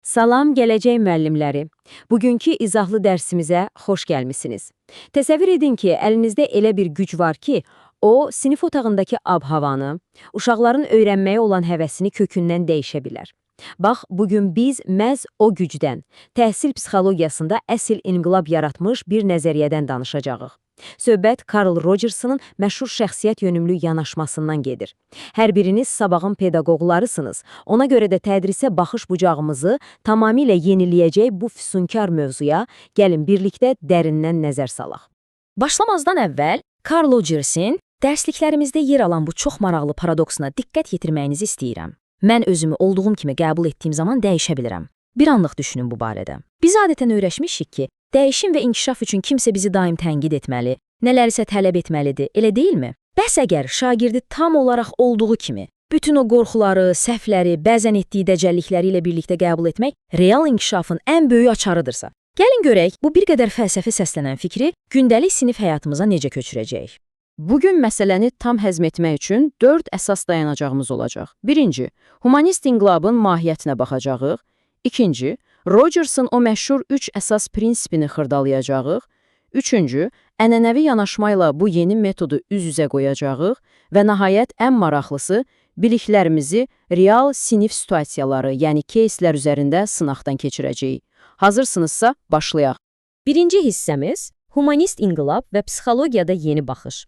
Salam gələcək müəllimləri. Bugünkü izahlı dərsimizə xoş gəlmisiniz. Təsəvvür edin ki, əlinizdə elə bir güc var ki, o, sinif otağındakı ab-havanı, uşaqların öyrənməyə olan həvəsini kökündən dəyişə bilər. Bax, bugün biz məhz o gücdən, təhsil psixologiyasında əsl inqilab yaratmış bir nəzəriyyədən danışacağıq. Söhbət Carl Rogers'ın məşhur şəxsiyyət yönümlü yanaşmasından gedir. Hər biriniz sabahın pedaqoqlarısınız. Ona görə də tədrisə baxış bucağımızı tamamilə yeniləyəcək bu füsunkar mövzuya gəlin birlikdə dərindən nəzər salaq. Başlamazdan əvvəl Carl Rogers'in dərsliklərimizdə yer alan bu çox maraqlı paradoksuna diqqət yetirməyinizi istəyirəm. Mən özümü olduğum kimi qəbul etdiyim zaman dəyişə bilirəm. Bir anlıq düşünün bu barədə. Biz adətən öyrəşmişik ki, dəyişim və inkişaf üçün kimsə bizi daim tənqid etməli, nələrisə tələb etməlidir, elə deyilmi? Bəs əgər şagirdi tam olaraq olduğu kimi, bütün o qorxuları, səhvləri, bəzən etdiyi dəcəllikləri ilə birlikdə qəbul etmək real inkişafın ən böyük açarıdırsa. Gəlin görək, bu bir qədər fəlsəfi səslənən fikri gündəlik sinif həyatımıza necə köçürəcəyik? Bugün məsələni tam həzm etmək üçün 4 əsas dayanacağımız olacaq. Birinci, humanist inqilabın mahiyyətinə baxacağıq. İkinci, Rogers'ın o məşhur 3 əsas prinsipini xırdalayacağıq. Üçüncü, ənənəvi yanaşmayla bu yeni metodu üz-üzə qoyacağıq və nəhayət ən maraqlısı, biliklərimizi real sinif situasiyaları, yəni кейslər üzərində sınaqdan keçirəcəyik. Hazırsınızsa, başlayaq. Birinci hissəmiz humanist inqilab və psixologiyada yeni baxış.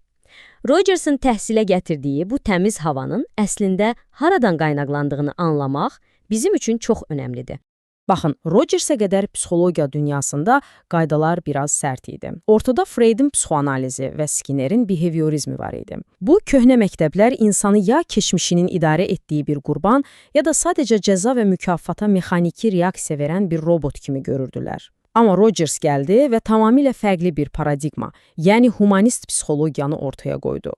Rogers'ın təhsilə gətirdiyi bu təmiz havanın əslində haradan qaynaqlandığını anlamaq bizim üçün çox önəmlidir. Baxın, Rogers'ə qədər psixologiya dünyasında qaydalar biraz sərt idi. Ortada Freud'un psixoanalizi və Skinner'in behaviorizmi var idi. Bu, köhnə məktəblər insanı ya keçmişinin idarə etdiyi bir qurban, ya da sadəcə cəza və mükafata mexaniki reaksiya verən bir robot kimi görürdülər. Amma Rogers gəldi və tamamilə fərqli bir paradigma, yəni humanist psixologiyanı ortaya qoydu.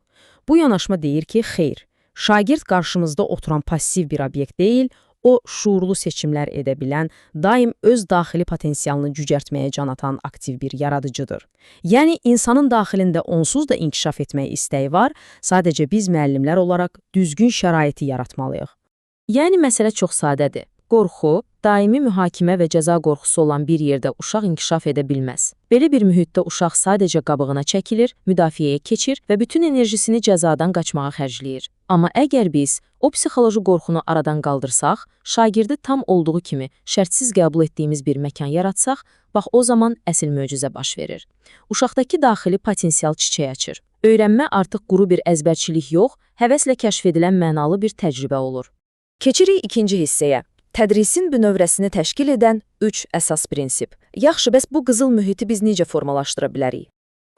Bu yanaşma deyir ki, xeyr, şagird qarşımızda oturan passiv bir obyekt deyil, o, şuurlu seçimlər edə bilən, daim öz daxili potensialını cücərtməyə can atan aktiv bir yaradıcıdır. Yəni, insanın daxilində onsuz da inkişaf etmək istəyi var, sadəcə biz müəllimlər olaraq düzgün şəraiti yaratmalıyıq. Yəni, məsələ çox sadədir. Qorxu, daimi mühakimə və cəza qorxusu olan bir yerdə uşaq inkişaf edə bilməz. Belə bir mühitdə uşaq sadəcə qabığına çəkilir, müdafiəyə keçir və bütün enerjisini cəzadan qaçmağa xərcləyir. Amma əgər biz o psixoloji qorxunu aradan qaldırsaq, şagirdi tam olduğu kimi şərtsiz qəbul etdiyimiz bir məkan yaratsaq, bax o zaman əsl möcüzə baş verir. Uşaqdakı daxili potensial çiçək açır. Öyrənmə artıq quru bir əzbərçilik yox, həvəslə kəşf edilən mənalı bir təcrübə olur. Keçirik ikinci hissəyə. Tədrisin bünövrəsini təşkil edən 3 əsas prinsip. Yaxşı, bəs bu qızıl mühiti biz necə formalaşdıra bilərik?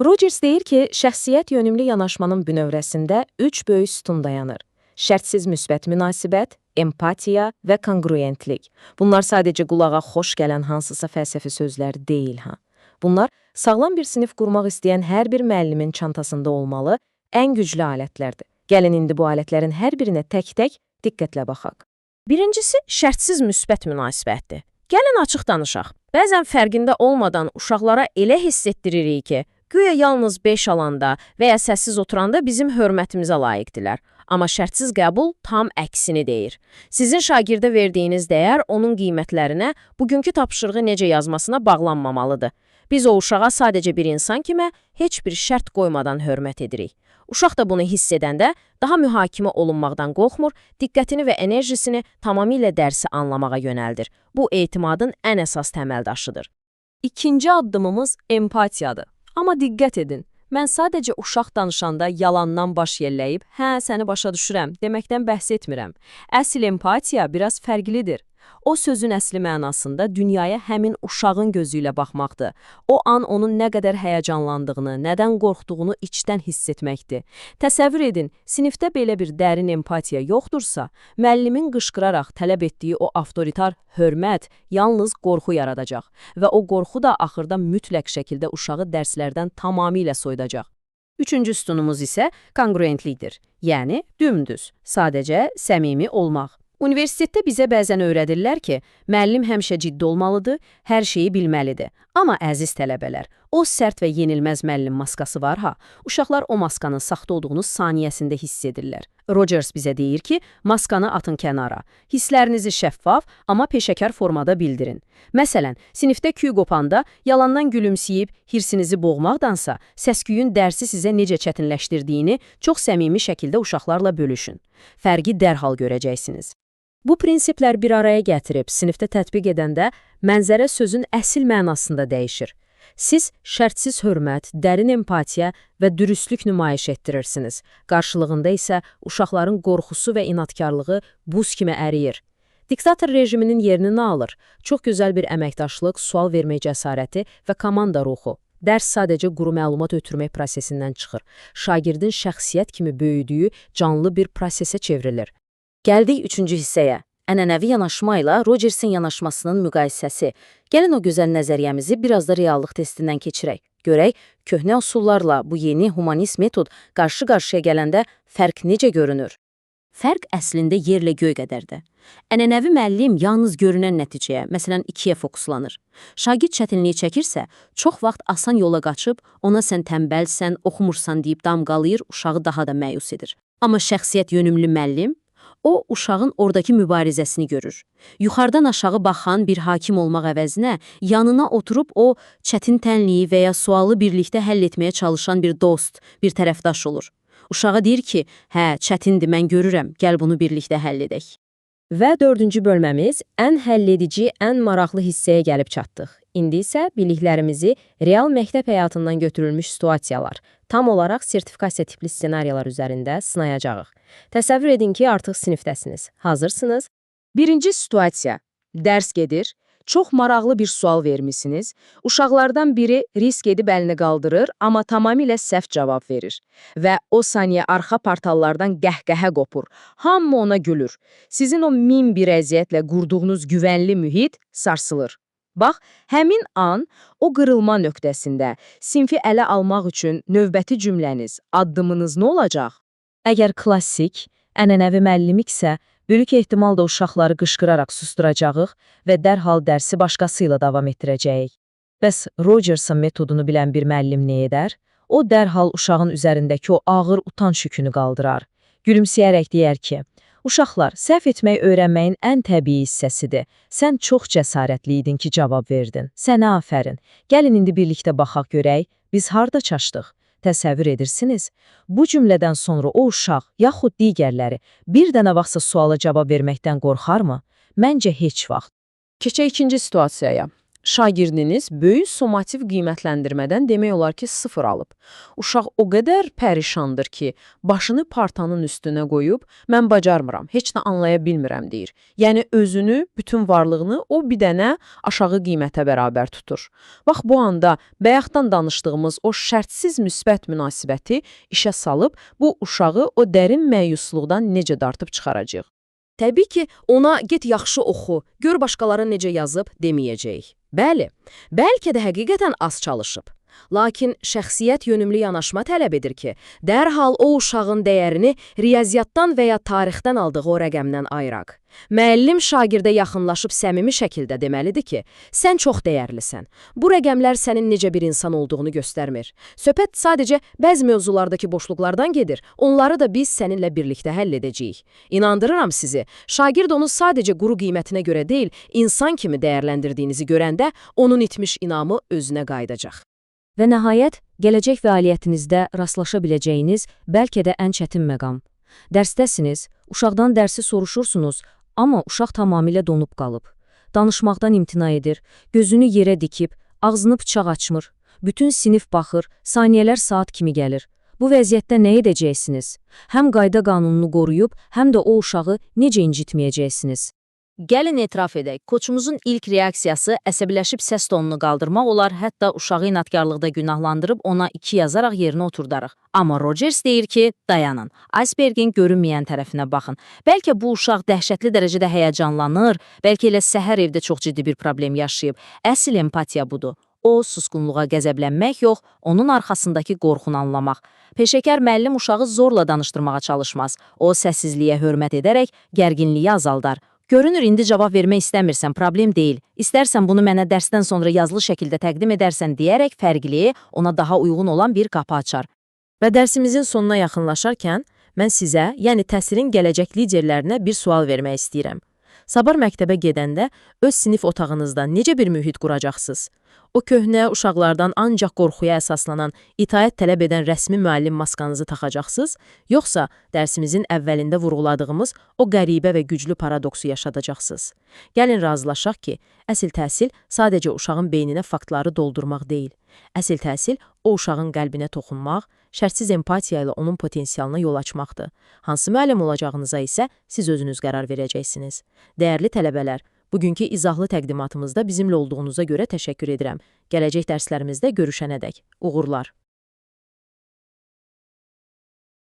Rogers deyir ki, şəxsiyyət yönümlü yanaşmanın bünövrəsində 3 böyük sütun dayanır. Şərtsiz müsbət münasibət, empatiya və kongruentlik. Bunlar sadəcə qulağa xoş gələn hansısa fəlsəfi sözlər deyil, ha. Bunlar sağlam bir sinif qurmaq istəyən hər bir müəllimin çantasında olmalı, ən güclü alətlərdir. Gəlin indi bu alətlərin hər birinə tək-tək diqqətlə baxaq. Birincisi, şərtsiz müsbət münasibətdir. Gəlin açıq danışaq. Bəzən fərqində olmadan uşaqlara elə hiss etdiririk ki, güya yalnız 5 alanda və ya səssiz oturanda bizim hörmətimizə layiqdilər. Amma şərtsiz qəbul tam əksini deyir. Sizin şagirdə verdiyiniz dəyər onun qiymətlərinə, bugünkü tapşırığı necə yazmasına bağlanmamalıdır. Biz o uşağa sadəcə bir insan kimi heç bir şərt qoymadan hörmət edirik. Uşaq da bunu hiss edəndə daha mühakimə olunmaqdan qorxmur, diqqətini və enerjisini tamamilə dərsi anlamağa yönəldir. Bu, etimadın ən əsas təməldaşıdır. İkinci addımımız empatiyadır. Amma diqqət edin, mən sadəcə uşaq danışanda yalandan baş yelləyib, hə, səni başa düşürəm, deməkdən bəhs etmirəm. Əsl empatiya biraz fərqlidir. O sözün əsli mənasında dünyaya həmin uşağın gözü ilə baxmaqdır. O an onun nə qədər həyəcanlandığını, nədən qorxduğunu içdən hiss etməkdir. Təsəvvür edin, sinifdə belə bir dərin empatiya yoxdursa, müəllimin qışqıraraq tələb etdiyi o avtoritar hörmət yalnız qorxu yaradacaq və o qorxu da axırda mütləq şəkildə uşağı dərslərdən tamamilə soyudacaq. Üçüncü sütunumuz isə kongruentlikdir, yəni dümdüz, sadəcə səmimi olmaq. Universitetdə bizə bəzən öyrədirlər ki, müəllim həmişə ciddi olmalıdır, hər şeyi bilməlidir. Amma əziz tələbələr, O sərt və yenilməz müəllim maskası var ha. Uşaqlar o maskanın saxta olduğunu saniyəsində hiss edirlər. Rogers bizə deyir ki, maskanı atın kənara. Hisslərinizi şəffaf, amma peşəkar formada bildirin. Məsələn, sinifdə küy qopanda yalandan gülümsəyib hirsinizi boğmaqdansa, səsküyün dərsi sizə necə çətinləşdirdiyini çox səmimi şəkildə uşaqlarla bölüşün. Fərqi dərhal görəcəksiniz. Bu prinsiplər bir araya gətirib sinifdə tətbiq edəndə mənzərə sözün əsl mənasında dəyişir. Siz şərtsiz hörmət, dərin empatiya və dürüstlük nümayiş etdirirsiniz. Qarşılığında isə uşaqların qorxusu və inadkarlığı buz kimi əriyir. Diktator rejiminin yerini nə alır? Çox gözəl bir əməkdaşlıq, sual vermək cəsarəti və komanda ruhu. Dərs sadəcə quru məlumat ötürmək prosesindən çıxır. Şagirdin şəxsiyyət kimi böyüdüyü canlı bir prosesə çevrilir. Gəldik üçüncü hissəyə. Ənənəvi yanaşma ilə Rogersin yanaşmasının müqayisəsi. Gəlin o gözəl nəzəriyyəmizi biraz da reallıq testindən keçirək. Görək, köhnə üsullarla bu yeni humanist metod qarşı-qarşıya gələndə fərq necə görünür? Fərq əslində yerlə göy qədərdir. Ənənəvi müəllim yalnız görünən nəticəyə, məsələn 2-yə fokuslanır. Şagird çətinliyi çəkirsə, çox vaxt asan yola qaçıb, ona sən tənbəlsən, oxumursan deyib damğalayır, uşağı daha da məyus edir. Amma şəxsiyyət yönümlü müəllim, o, uşağın oradakı mübarizəsini görür. Yuxarıdan aşağı baxan bir hakim olmaq əvəzinə, yanına oturub o, çətin tənliyi və ya sualı birlikdə həll etməyə çalışan bir dost, bir tərəfdaş olur. Uşağa deyir ki, hə, çətindir, mən görürəm, gəl bunu birlikdə həll edək. Və 4-cü bölməmiz ən həlledici, ən maraqlı hissəyə gəlib çatdıq. İndi isə biliklərimizi real məktəb həyatından götürülmüş situasiyalar, tam olaraq sertifikasiya tipli ssenariyalar üzərində sınayacağıq. Təsəvvür edin ki, artıq sinifdəsiniz. Hazırsınız? Birinci situasiya. Dərs gedir. Çox maraqlı bir sual vermisiniz. Uşaqlardan biri risk edib əlini qaldırır, amma tamamilə səhv cavab verir. Və o saniyə arxa portallardan qəhqəhə qopur. Hamı ona gülür. Sizin o min bir əziyyətlə qurduğunuz güvənli mühit sarsılır. Bax, həmin an o qırılma nöqtəsində sinfi ələ almaq üçün növbəti cümləniz, addımınız nə olacaq? Əgər klassik, ənənəvi müəllimiksə, böyük ehtimal da uşaqları qışqıraraq susturacağıq və dərhal dərsi başqası ilə davam etdirəcəyik. Bəs Rogerson metodunu bilən bir müəllim nə edər? O dərhal uşağın üzərindəki o ağır utanç yükünü qaldırar. Gülümsəyərək deyər ki, uşaqlar, səhv etmək öyrənməyin ən təbii hissəsidir. Sən çox cəsarətli idin ki, cavab verdin. Sənə afərin. Gəlin indi birlikdə baxaq görək, biz harda çaşdıq? Təsəvvür edirsiniz? Bu cümlədən sonra o uşaq, yaxud digərləri bir dənə vaxtsa suala cavab verməkdən qorxarmı? Məncə heç vaxt. Keçək ikinci situasiyaya. Şagirdiniz böyük summativ qiymətləndirmədən demək olar ki, 0 alıb. Uşaq o qədər pərişandır ki, başını partanın üstünə qoyub, mən bacarmıram, heç nə anlaya bilmirəm deyir. Yəni özünü, bütün varlığını o bir dənə aşağı qiymətə bərabər tutur. Bax bu anda bayaqdan danışdığımız o şərtsiz müsbət münasibəti işə salıb, bu uşağı o dərin məyusluqdan necə dartıb çıxaracaq. Təbii ki, ona get yaxşı oxu, gör başqaları necə yazıb deməyəcəyik. Bəli, bəlkə də həqiqətən az çalışıb. Lakin şəxsiyyət yönümlü yanaşma tələb edir ki, dərhal o uşağın dəyərini riyaziyyatdan və ya tarixdən aldığı o rəqəmdən ayıraq. Müəllim şagirdə yaxınlaşıb səmimi şəkildə deməlidir ki, sən çox dəyərlisən. Bu rəqəmlər sənin necə bir insan olduğunu göstərmir. Söhbət sadəcə bəzi mövzulardakı boşluqlardan gedir, onları da biz səninlə birlikdə həll edəcəyik. İnandırıram sizi, şagird onu sadəcə quru qiymətinə görə deyil, insan kimi dəyərləndirdiyinizi görəndə onun itmiş inamı özünə qayıdacaq. Və nəhayət, gələcək fəaliyyətinizdə rastlaşa biləcəyiniz bəlkə də ən çətin məqam. Dərsdəsiniz, uşaqdan dərsi soruşursunuz, amma uşaq tamamilə donub qalıb. Danışmaqdan imtina edir, gözünü yerə dikib, ağzını bıçaq açmır. Bütün sinif baxır, saniyələr saat kimi gəlir. Bu vəziyyətdə nə edəcəksiniz? Həm qayda qanununu qoruyub, həm də o uşağı necə incitməyəcəksiniz? Gəlin etiraf edək, koçumuzun ilk reaksiyası əsəbiləşib səs tonunu qaldırmaq olar, hətta uşağı inadkarlıqda günahlandırıb ona 2 yazaraq yerinə oturdarıq. Amma Rogers deyir ki, dayanın, icebergin görünməyən tərəfinə baxın. Bəlkə bu uşaq dəhşətli dərəcədə həyəcanlanır, bəlkə elə səhər evdə çox ciddi bir problem yaşayıb. Əsl empatiya budur. O, susqunluğa qəzəblənmək yox, onun arxasındakı qorxunu anlamaq. Peşəkar müəllim uşağı zorla danışdırmağa çalışmaz. O, səssizliyə hörmət edərək gərginliyi azaldar. Görünür indi cavab vermək istəmirsən, problem deyil. İstərsən bunu mənə dərsdən sonra yazılı şəkildə təqdim edərsən deyərək fərqli, ona daha uyğun olan bir qapı açar. Və dərsimizin sonuna yaxınlaşarkən mən sizə, yəni təhsilin gələcək liderlərinə bir sual vermək istəyirəm. Sabah məktəbə gedəndə öz sinif otağınızda necə bir mühit quracaqsınız? O köhnə uşaqlardan ancaq qorxuya əsaslanan, itaət tələb edən rəsmi müəllim maskanızı taxacaqsınız, yoxsa dərsimizin əvvəlində vurğuladığımız o qəribə və güclü paradoksu yaşadacaqsınız? Gəlin razılaşaq ki, əsl təhsil sadəcə uşağın beyninə faktları doldurmaq deyil. Əsl təhsil o uşağın qəlbinə toxunmaq, şərtsiz empatiya ilə onun potensialına yol açmaqdır. Hansı müəllim olacağınıza isə siz özünüz qərar verəcəksiniz. Dəyərli tələbələr, bugünkü izahlı təqdimatımızda bizimlə olduğunuza görə təşəkkür edirəm. Gələcək dərslərimizdə görüşənədək. Uğurlar!